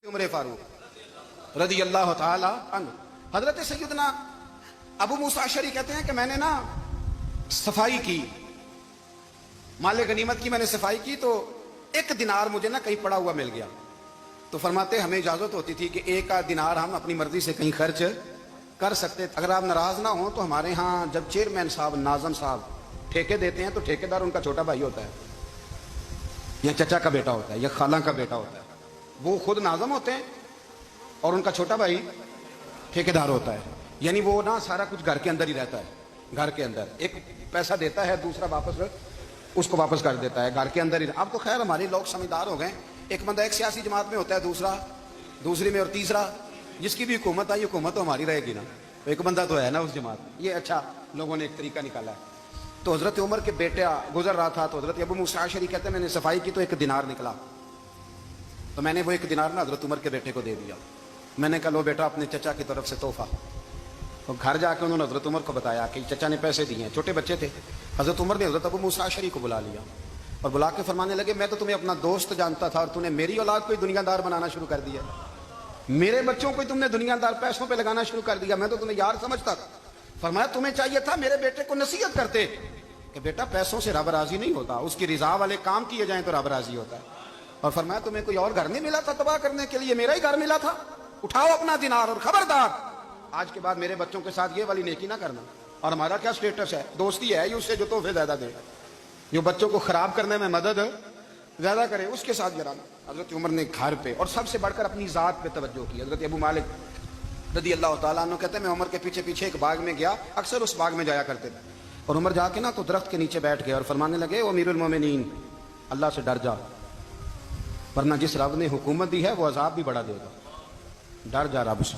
عمر فاروق رضی اللہ تعالی عنہ، حضرت سیدنا ابو موسیٰ اشعری کہتے ہیں کہ میں نے نا صفائی کی، مال غنیمت کی میں نے صفائی کی تو ایک دینار مجھے نا کہیں پڑا ہوا مل گیا، تو فرماتے ہمیں اجازت ہوتی تھی کہ ایک دینار ہم اپنی مرضی سے کہیں خرچ کر سکتے، اگر آپ ناراض نہ ہوں تو ہمارے ہاں جب چیئرمین صاحب ناظم صاحب ٹھیکے دیتے ہیں تو ٹھیکیدار ان کا چھوٹا بھائی ہوتا ہے یا چچا کا بیٹا ہوتا ہے یا خالہ کا بیٹا ہوتا ہے، وہ خود ناظم ہوتے ہیں اور ان کا چھوٹا بھائی ٹھیکیدار ہوتا ہے، یعنی وہ نا سارا کچھ گھر کے اندر ہی رہتا ہے، گھر کے اندر ایک پیسہ دیتا ہے دوسرا واپس اس کو واپس کر دیتا ہے، گھر کے اندر ہی۔ اب تو خیر ہمارے لوگ سمجھدار ہو گئے، ایک بندہ ایک سیاسی جماعت میں ہوتا ہے، دوسرا دوسری میں، اور تیسرا جس کی بھی حکومت آئی حکومت تو ہماری رہے گی نا، ایک بندہ تو ہے نا اس جماعت میں، یہ اچھا لوگوں نے ایک طریقہ نکالا ہے۔ تو حضرت عمر کے بیٹا گزر رہا تھا تو حضرت ابو موسیٰ اشعری کہتے ہیں میں نے صفائی کی تو ایک دینار نکلا، تو میں نے وہ ایک دینار نا حضرت عمر کے بیٹے کو دے دیا، میں نے کہا لو بیٹا اپنے چچا کی طرف سے تحفہ، تو گھر جا کے انہوں نے حضرت عمر کو بتایا کہ چچا نے پیسے دیے ہیں، چھوٹے بچے تھے، حضرت عمر نے حضرت ابو موسیٰ اشعری کو بلا لیا اور بلا کے فرمانے لگے میں تو تمہیں اپنا دوست جانتا تھا اور تم نے میری اولاد کو دنیا دار بنانا شروع کر دیا، میرے بچوں کو تم نے دنیا دار پیسوں پہ لگانا شروع کر دیا، میں تو تمہیں یار سمجھتا تھا۔ فرمایا تمہیں چاہیے تھا میرے بیٹے کو نصیحت کرتے کہ بیٹا پیسوں سے رب راضی نہیں ہوتا، اس کی رضا والے کام کیے جائیں تو رب راضی ہوتا ہے، اور فرمایا تمہیں کوئی اور گھر نہیں ملا تھا تباہ کرنے کے لیے، میرا ہی گھر ملا تھا، اٹھاؤ اپنا دینار اور خبردار آج کے بعد میرے بچوں کے ساتھ یہ والی نیکی نہ کرنا۔ اور ہمارا کیا سٹیٹس ہے، دوستی ہے یہ اس سے جو تحفے زیادہ دے، جو بچوں کو خراب کرنے میں مدد زیادہ کرے اس کے ساتھ جرانا۔ حضرت عمر نے گھر پہ اور سب سے بڑھ کر اپنی ذات پہ توجہ کی۔ حضرت ابو مالک رضی اللہ تعالیٰ عنہ کہتے ہیں میں عمر کے پیچھے پیچھے ایک باغ میں گیا، اکثر اس باغ میں جایا کرتے تھے، اور عمر جا کے نا تو درخت کے نیچے بیٹھ گئے اور فرمانے لگے او امیر المومنین اللہ سے ڈر جا، ورنہ جس رب نے حکومت دی ہے وہ عذاب بھی بڑا دے گا، ڈر جا رب سے۔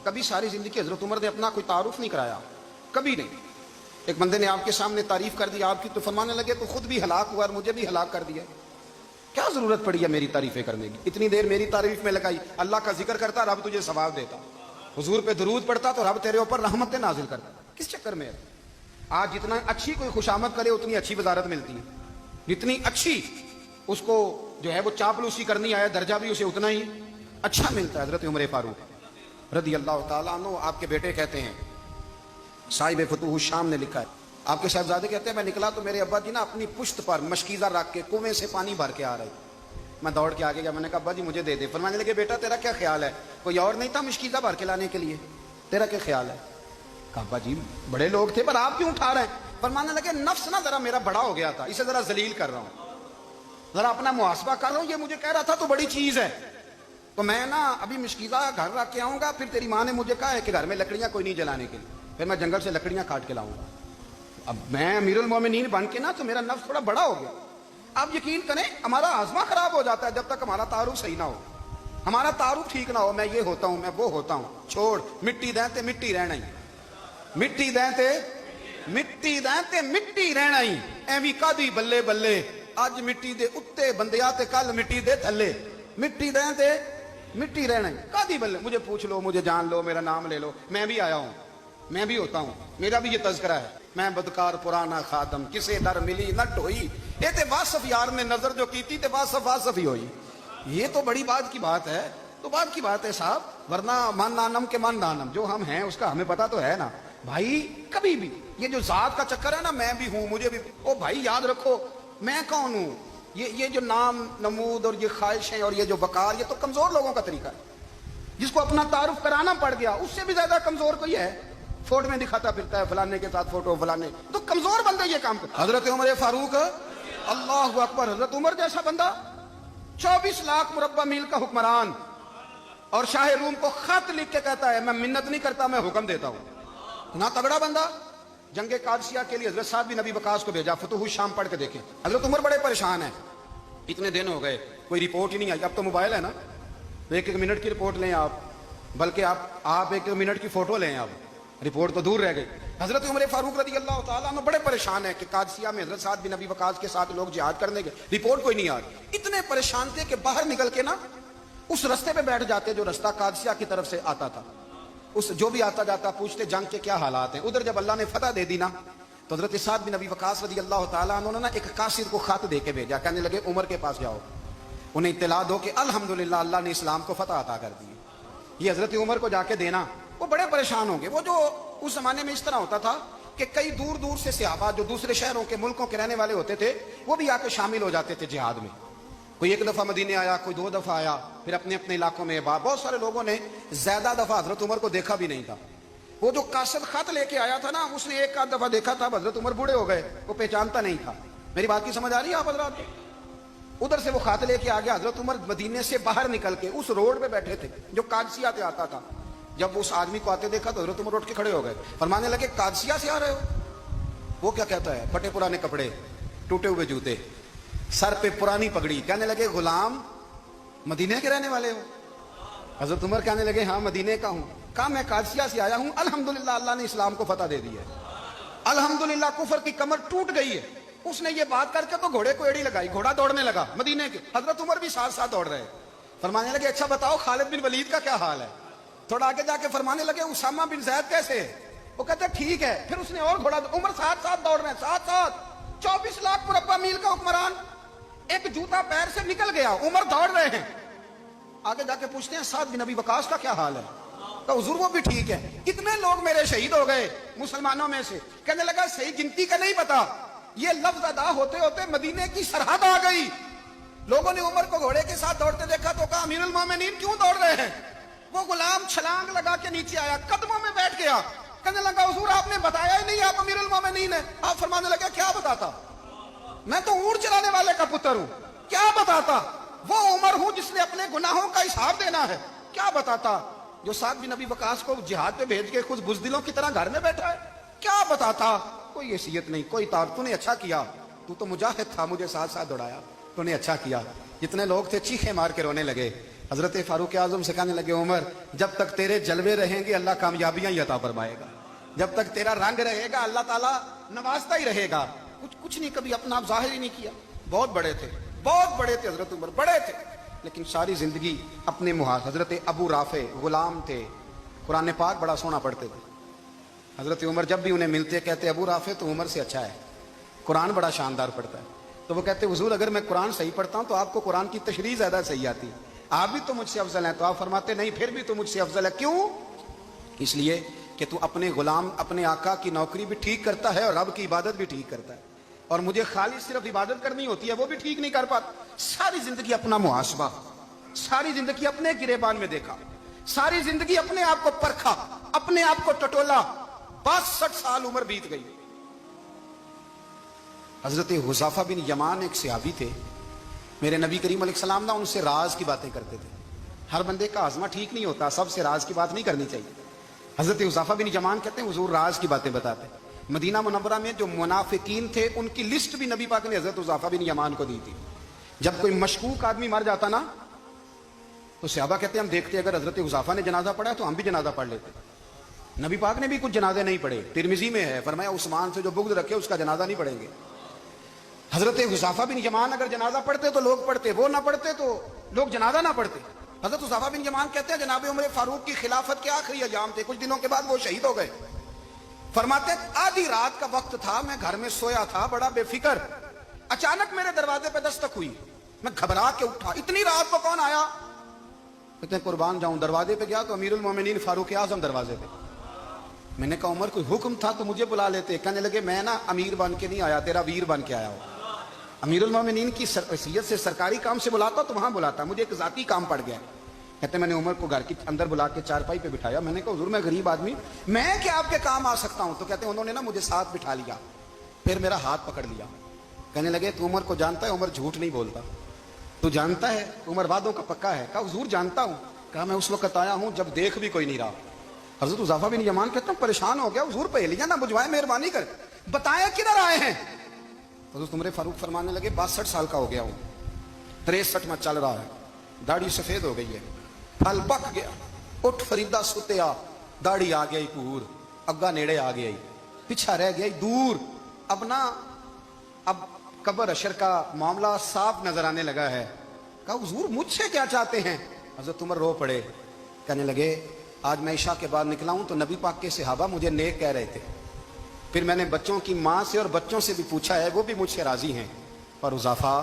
کبھی ساری زندگی حضرت عمر نے اپنا کوئی تعارف نہیں کرایا، کبھی نہیں۔ ایک بندے نے آپ کے سامنے تعریف کر دی آپ کی تو فرمانے لگے تو خود بھی ہلاک ہوا اور مجھے بھی ہلاک کر دیا، کیا ضرورت پڑی ہے میری تعریفیں کرنے کی، اتنی دیر میری تعریف میں لگائی، اللہ کا ذکر کرتا رب تجھے ثواب دیتا، حضور پہ درود پڑھتا تو رب تیرے اوپر رحمتیں نازل کرتا، کس چکر میں ہے؟ آج جتنا اچھی کوئی خوشامد کرے اتنی اچھی وزارت ملتی ہے، جتنی اچھی اس کو جو ہے وہ چاپلوسی کرنی آئے درجہ بھی اسے اتنا ہی اچھا ملتا ہے۔ حضرت عمر فاروق رضی اللہ تعالیٰ عنہ آپ کے بیٹے کہتے ہیں، صاحب فتوح الشام نے لکھا ہے، آپ کے صاحبزادے کہتے ہیں میں نکلا تو میرے ابا جی نا اپنی پشت پر مشکیزہ رکھ کے کنویں سے پانی بھر کے آ رہے، میں دوڑ کے آگے گیا، میں نے کہا ابا جی مجھے دے دے، فرمانے لگے بیٹا تیرا کیا خیال ہے، کوئی اور نہیں تھا مشکیزہ بھر کے لانے کے لیے، تیرا کیا خیال ہے؟ کہا ابا جی بڑے لوگ تھے پر آپ کیوں اٹھا رہے ہیں؟ فرمانے لگے نفس نا ذرا میرا بڑا ہو گیا تھا، اسے ذرا ذلیل کر رہا ہوں، ذرا اپنا محاسبہ کر رہا ہوں، یہ مجھے کہہ رہا تھا تو بڑی چیز ہے، تو میں نا ابھی مشکیزہ گھر رکھ کے آؤں گا، پھر تیری ماں نے مجھے کہا ہے کہ گھر میں لکڑیاں کوئی نہیں جلانے کے لیے، پھر میں جنگل سے لکڑیاں کاٹ کے لاؤں گا، اب میں امیر المومنین بن کے نا تو میرا نفس تھوڑا بڑا ہو گیا۔ آپ یقین کریں ہمارا ہاضمہ خراب ہو جاتا ہے جب تک ہمارا تعارف صحیح نہ ہو، ہمارا تعارف ٹھیک نہ ہو، میں یہ ہوتا ہوں میں وہ ہوتا ہوں، چھوڑ مٹی دیں تے مٹی رہنا ہی، مٹی دیں تے مٹی دیں تے مٹی رہنا ہی، ایویں کادی بلے بلے اج مٹی دے اتے بندیا تے کل مٹی دے تھلے، مٹی دیں تے مٹی رہنا ہی، کادی بلے، مجھے پوچھ لو مجھے جان لو میرا نام لے لو، میں بھی آیا ہوں، میں بھی ہوتا ہوں، میرا بھی یہ تذکرہ ہے، میں بدکار پرانا خادم کسے در ملی نہ ڈھوئی، یہ تے واصف یار نے نظر جو کی تھی تے واصف واصف ہی ہوئی، یہ تو بڑی بات کی بات ہے، تو بات کی بات ہے صاحب، ورنہ من نانم کے من نانم، جو ہم ہیں اس کا ہمیں پتا تو ہے نا بھائی، کبھی بھی یہ جو ذات کا چکر ہے نا میں بھی ہوں مجھے بھی، او بھائی یاد رکھو میں کون ہوں، یہ جو نام نمود اور یہ خواہشیں اور یہ جو وقار یہ تو کمزور لوگوں کا طریقہ ہے، جس کو اپنا تعارف کرانا پڑ گیا اس سے بھی زیادہ کمزور کوئی ہے، فوٹو میں دکھاتا پھرتا ہے فلانے کے ساتھ فوٹو فلانے، تو کمزور بندے یہ کام کرتے۔ حضرت عمر فاروق اللہ اکبر، حضرت عمر جیسا بندہ 24 لاکھ مربع میل کا حکمران، اور شاہ روم کو خط لکھ کے کہتا ہے میں منت نہیں کرتا میں حکم دیتا ہوں، اتنا تگڑا بندہ۔ جنگ قادسیہ کے لیے حضرت سعد بن ابی وقاص کو بھیجا، فتوح الشام پڑھ کے دیکھیں، حضرت عمر بڑے پریشان ہیں، اتنے دن ہو گئے کوئی رپورٹ ہی نہیں آئی، اب تو موبائل ہے نا، ایک ایک منٹ کی رپورٹ لیں آپ، بلکہ آپ ایک منٹ کی فوٹو لیں، آپ رپورٹ تو دور رہ گئی۔ حضرت عمر فاروق رضی اللہ تعالیٰ عنہ بڑے پریشان ہیں کہ قادسیہ میں حضرت سعد بن ابی وقاص کے ساتھ لوگ جہاد کرنے گئے، رپورٹ کوئی نہیں آ رہی، اتنے پریشان تھے کہ باہر نکل کے نا اس رستے پہ بیٹھ جاتے جو رستہ قادسیہ کی طرف سے آتا تھا، اس جو بھی آتا جاتا پوچھتے جنگ کے کیا حالات ہیں۔ ادھر جب اللہ نے فتح دے دی نا تو حضرت سعد بن ابی وقاص رضی اللہ تعالیٰ عنہ نے ایک قاصد کو خط دے کے بھیجا، کہنے لگے عمر کے پاس جاؤ انہیں اطلاع دو کہ الحمدللہ اللہ نے اسلام کو فتح عطا کر دی. یہ حضرت عمر کو جا کے دینا, وہ بڑے پریشان ہوں گے. وہ جو اس زمانے میں اس طرح ہوتا تھا کہ کئی دور دور سے صحابہ جو دوسرے شہروں کے ملکوں کے رہنے والے ہوتے تھے وہ بھی آ کے شامل ہو جاتے تھے جہاد میں. کوئی ایک دفعہ مدینے آیا, کوئی 2 دفعہ آیا, پھر اپنے اپنے علاقوں میں. بہت سارے لوگوں نے زیادہ دفعہ حضرت عمر کو دیکھا بھی نہیں تھا. وہ جو قاصد خط لے کے آیا تھا نا, اس نے 1 دفعہ دیکھا تھا. حضرت عمر بوڑھے ہو گئے, وہ پہچانتا نہیں تھا. میری بات کی سمجھ آ رہی ہے آپ حضرات؟ ادھر سے وہ خط لے کے آ گیا. حضرت عمر مدینے سے باہر نکل کے اس روڈ پہ بیٹھے تھے جو قادسیہ سے آتا تھا. جب اس آدمی کو آتے دیکھا تو حضرت عمر اٹھ کے کھڑے ہو گئے, فرمانے لگے قادسیہ سے آ رہے ہو؟ وہ کیا کہتا ہے, پھٹے پرانے کپڑے, ٹوٹے ہوئے جوتے, سر پہ پرانی پگڑی. کہنے لگے غلام مدینے کے رہنے والے ہو؟ حضرت عمر کہنے لگے ہاں مدینے کا ہوں. کہا میں قادسیہ سے آیا ہوں, الحمدللہ اللہ نے اسلام کو فتح دے دی ہے, الحمدللہ کفر کی کمر ٹوٹ گئی ہے. اس نے یہ بات کر کے تو گھوڑے کو ایڑی لگائی, گھوڑا دوڑنے لگا مدینے کے. حضرت عمر بھی ساتھ ساتھ دوڑ رہے. فرمانے لگے اچھا بتاؤ خالد بن ولید کا کیا حال ہے؟ تھوڑا آگے جا کے فرمانے لگے اسامہ بن زید کیسے ہے؟ وہ کہتے ٹھیک ہے. پھر اس نے اور گھوڑا, عمر ساتھ ساتھ دوڑ رہے ہیں, ساتھ ساتھ. 24 لاکھ مربع میل کا حکمران, ایک جوتا پیر سے نکل گیا, عمر دوڑ رہے ہیں. آگے جا کے پوچھتے ہیں سعد بن ابی وقاص کا کیا حال ہے؟ تو حضور وہ بھی ٹھیک ہے. کتنے لوگ میرے شہید ہو گئے مسلمانوں میں سے. کہنے لگا صحیح گنتی کا نہیں پتا. یہ لفظ ادا ہوتے ہوتے مدینے کی سرحد آ گئی. لوگوں نے عمر کو گھوڑے کے ساتھ دوڑتے دیکھا تو کہا امیر المومنین کیوں دوڑ رہے ہیں؟ وہ غلام چھلانگ لگا کے نیچے آیا, قدموں میں بیٹھ گیا. کہنے لگا حضور آپ نے بتایا ہی نہیں آپ امیر المومنین ہیں. آپ فرمانے لگے کیا بتاتا, میں تو اونٹ چلانے والے کا پتر ہوں, کیا بتاتا. وہ عمر ہوں جس نے اپنے گناہوں کا حساب دینا ہے, کیا بتاتا. جو سعد بن ابی وقاص کو جہاد پہ بھیج کے خود بزدلوں کی طرح گھر میں بیٹھا ہے, کیا بتاتا. کوئی حیثیت نہیں, کوئی تار. تو نے اچھا کیا, تو مجاہد تھا, مجھے ساتھ ساتھ دوڑایا, تو نے اچھا کیا. جتنے لوگ تھے چیخے مار کے رونے لگے. حضرت فاروق اعظم سے کہنے لگے عمر جب تک تیرے جلوے رہیں گے اللہ کامیابیاں ہی عطا فرمائے گا, جب تک تیرا رنگ رہے گا اللہ تعالیٰ نوازتا ہی رہے گا. کچھ نہیں, کبھی اپنا آپ ظاہر ہی نہیں کیا. بہت بڑے تھے, بہت بڑے تھے حضرت عمر, بڑے تھے, لیکن ساری زندگی اپنے محاذ. حضرت ابو رافع غلام تھے, قرآن پاک بڑا سونا پڑھتے تھے. حضرت عمر جب بھی انہیں ملتے کہتے ابو رافع تو عمر سے اچھا ہے, قرآن بڑا شاندار پڑھتا ہے. تو وہ کہتے حضور اگر میں قرآن صحیح پڑھتا ہوں تو آپ کو قرآن کی تشریح زیادہ صحیح آتی ہے, آپ بھی تو مجھ سے افضل ہیں. تو آپ فرماتے نہیں پھر بھی تو مجھ سے افضل ہے. کیوں؟ اس لیے کہ تو اپنے غلام اپنے آقا کی نوکری بھی ٹھیک کرتا ہے اور رب کی عبادت بھی ٹھیک کرتا ہے, اور مجھے خالی صرف عبادت کرنی ہوتی ہے وہ بھی ٹھیک نہیں کر پاتا. ساری زندگی اپنا محاسبہ, ساری زندگی اپنے گریبان میں دیکھا, ساری زندگی اپنے آپ کو پرکھا, اپنے آپ کو ٹٹولا. 62 سال عمر بیت گئی. حضرت حذیفہ بن یمان ایک صحابی تھے, میرے نبی کریم علیہ السلام نا ان سے راز کی باتیں کرتے تھے. ہر بندے کا ہاضمہ ٹھیک نہیں ہوتا, سب سے راز کی بات نہیں کرنی چاہیے. حضرت حذیفہ بن یمان کہتے ہیں حضور راز کی باتیں بتاتے. مدینہ منورہ میں جو منافقین تھے ان کی لسٹ بھی نبی پاک نے حضرت حذیفہ بن یمان کو دی تھی. جب کوئی مشکوک آدمی مر جاتا نا تو صحابہ کہتے ہیں ہم دیکھتے اگر حضرت حذیفہ نے جنازہ پڑھا تو ہم بھی جنازہ پڑھ لیتے. نبی پاک نے بھی کچھ جنازے نہیں پڑھے, ترمذی میں ہے, فرمایا عثمان سے جو بغض رکھے اس کا جنازہ نہیں پڑھیں گے. حضرت حذیفہ بن یمان اگر جنازہ پڑھتے تو لوگ پڑھتے, وہ نہ پڑھتے تو لوگ جنازہ نہ پڑھتے. حضرت حذیفہ بن یمان کہتے ہیں جناب عمر فاروق کی خلافت کے آخری ایام تھے, کچھ دنوں کے بعد وہ شہید ہو گئے. فرماتے آدھی رات کا وقت تھا, میں گھر میں سویا تھا بڑا بے فکر, اچانک میرے دروازے پہ دستک ہوئی, میں گھبرا کے اٹھا, اتنی رات کو کون آیا؟ کہتے ہیں قربان جاؤں, دروازے پہ گیا تو امیر المومنین فاروق اعظم دروازے پہ. میں نے کہا عمر کوئی حکم تھا تو مجھے بلا لیتے. کہنے لگے میں نا امیر بن کے نہیں آیا, تیرا ویر بن کے آیا ہوں. امیر المومنین کی حیثیت سے سرکاری کام سے بلاتا تو وہاں بلاتا, مجھے ایک ذاتی کام پڑ گیا. کہتے میں نے عمر کو گھر کے اندر بلا کے چارپائی پہ بٹھایا. میں نے کہا حضور میں غریب آدمی, میں کیا آپ کے کام آ سکتا ہوں؟ تو کہتے ہیں انہوں نے نا مجھے ساتھ بٹھا لیا, پھر میرا ہاتھ پکڑ لیا. کہنے لگے تو عمر کو جانتا ہے؟ عمر جھوٹ نہیں بولتا. تو جانتا ہے عمر وعدوں کا پکا ہے؟ کہا حضور جانتا ہوں. کہا میں اس وقت آیا ہوں جب دیکھ بھی کوئی نہیں رہا. حضرت حذیفہ بن یمان کہتے ہیں پریشان ہو گیا, حضور پہلیاں نہ بجھوائے, مہربانی کر بتائیں کدھر آئے ہیں. حضرت عمر فاروق فرمانے لگے 62 سال کا ہو گیا ہوں, 63 میں چل رہا ہے, داڑھی سفید ہو گئی ہے, پھل پک گیا, اٹھ فریدا ستیا, داڑھی آ گئی پور, اگا نیڑے آ گئی, پیچھا رہ گیا دور. اب نا اب قبر اشر کا معاملہ صاف نظر آنے لگا ہے. کہا حضور مجھ سے کیا چاہتے ہیں؟ حضرت عمر رو پڑے, کہنے لگے آج میں عشاء کے بعد نکلا ہوں تو نبی پاک کے صحابہ مجھے نیک کہہ رہے تھے, پھر میں نے بچوں کی ماں سے اور بچوں سے بھی پوچھا ہے, وہ بھی مجھ سے راضی ہیں, اور حذیفہ